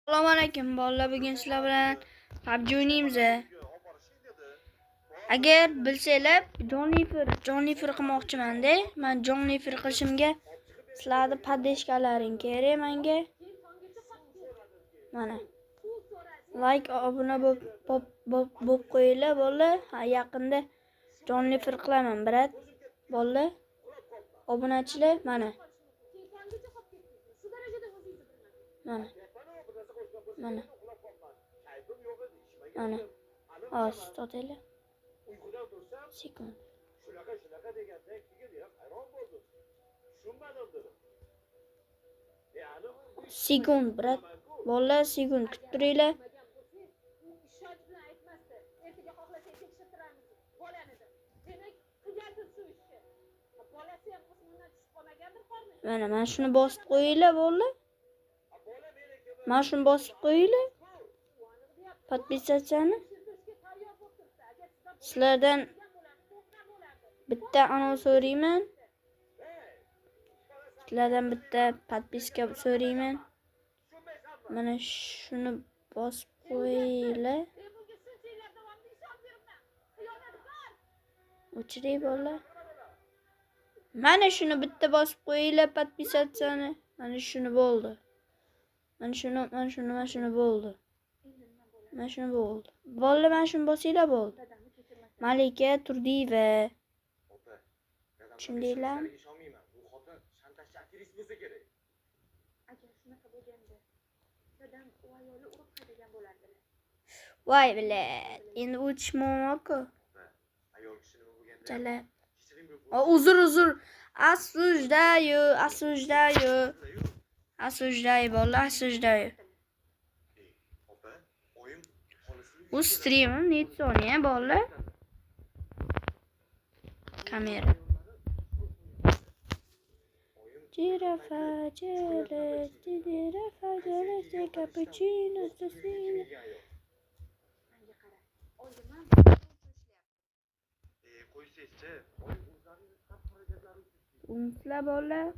Assalomu alaykum bolalar, bugun sizlar bilan PUBG o'ynaymiz. Agar bilsanglar, jonli fir qilmoqchiman-da. Men jonli fir qilishimga sizlarning podeshkalaring kerak menga. Mana. Like, obuna bo'p qo'yinglar bolalar. Yaqinda jonli fir qilaman, brat. Bolalar, obunachilar mana. Mana. Mana. Az to'taylar. Sekund. Sekund, brat. Bolalar, sekund kutib turinglar. Mana shuni bosib qo'yinglar bolalar. Mana shuni bosib qo'yinglar. Podpisatsiyani. Sizlardan bitta anons so'rayman. Sizlardan bitta podpiska so'rayman. Mana shuni bosib qo'yinglar. O'chiring bolalar. Mana shuni bitta bosib qo'yinglar podpisatsiyani. Mana shuni bo'ldi. Mana shuni bo'ldi. Mana shuni bo'ldi. Bolalar, mana shuni bosinglar bo'ldi. Malika Turdiyeva. Tushundinglarmi? Voy bilat, endi o'tishmoq-ku. Chala. Uzr. Осуждаю, bolalar, осуждаю. Bu streamim necha soniya bolalar? Kamera. Girafa, cappuccino, assassino. Unutla bolalar.